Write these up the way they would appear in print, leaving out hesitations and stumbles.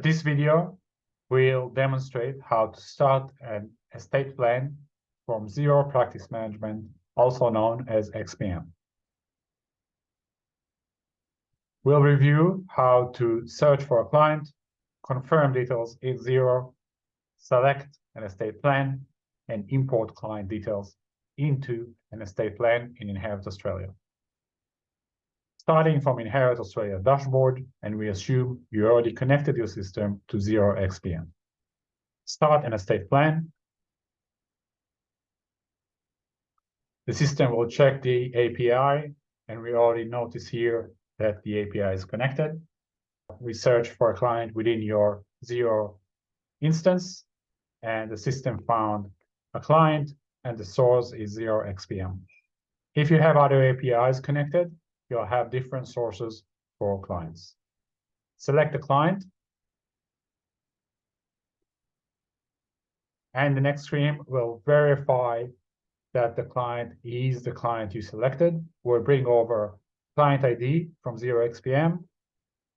This video will demonstrate how to start an estate plan from XERO Practice Management, also known as XPM. We'll review how to search for a client, confirm details in XERO, select an estate plan, and import client details into an estate plan in Inherit Australia. Starting from Inherit Australia dashboard, and we assume you already connected your system to XERO XPM. Start an estate plan. The system will check the API, and we already notice here that the API is connected. We search for a client within your XERO instance, and the system found a client, and the source is XERO XPM. If you have other APIs connected, you'll have different sources for clients. Select the client. And the next screen will verify that the client is the client you selected. We'll bring over client ID from XERO XPM,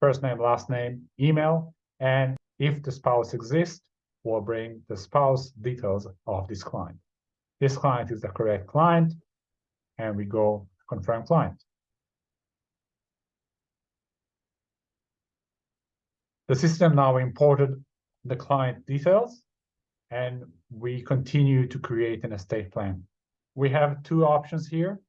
first name, last name, email, and if the spouse exists, we'll bring the spouse details of this client. This client is the correct client, and we go confirm client. The system now imported the client details, and we continue to create an estate plan. We have two options here: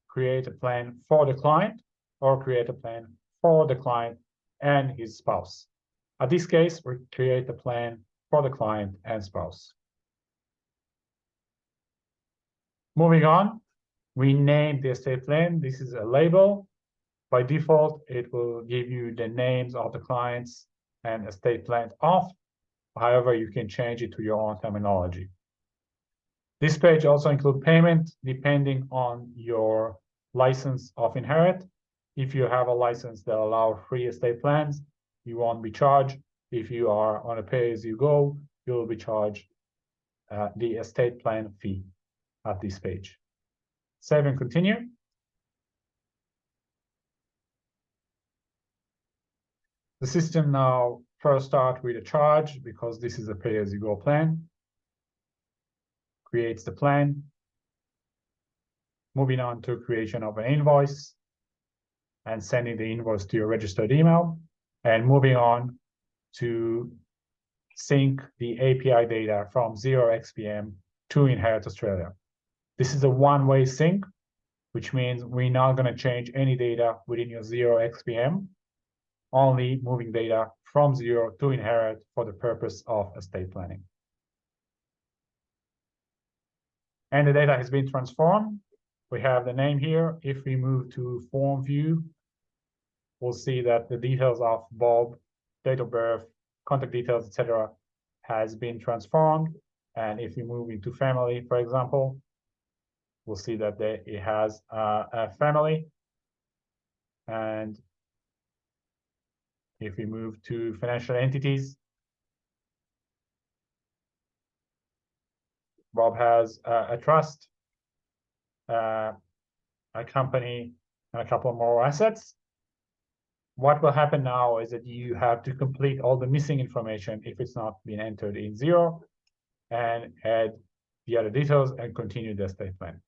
create a plan for the client or create a plan for the client and his spouse. In this case, we create a plan for the client and spouse. Moving on, we name the estate plan. This is a label. By default, it will give you the names of the clients and estate plan off. However, you can change it to your own terminology. This page also includes payment depending on your license of Inherit. If you have a license that allows free estate plans, you won't be charged. If you are on a pay-as-you-go, you will be charged the estate plan fee at this page. Save and continue. The system now first starts with a charge because this is a pay-as-you-go plan. Creates the plan. Moving on to creation of an invoice and sending the invoice to your registered email, and moving on to sync the API data from XERO XPM to Inherit Australia. This is a one-way sync, which means we're not going to change any data within your XERO XPM, only moving data from XERO to Inherit for the purpose of estate planning. And the data has been transformed. We have the name here. If we move to form view, we'll see that the details of Bob, date of birth, contact details, etc., has been transformed. And if we move into family, for example, we'll see that it has a family. And if we move to financial entities, Bob has a trust, a company, and a couple more assets. What will happen now is that you have to complete all the missing information if it's not been entered in XERO, and add the other details and continue the estate plan.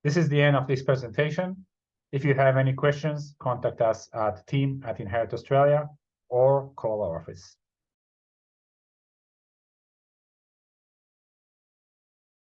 This is the end of this presentation. If you have any questions, contact us at team@Inherit Australia or call our office.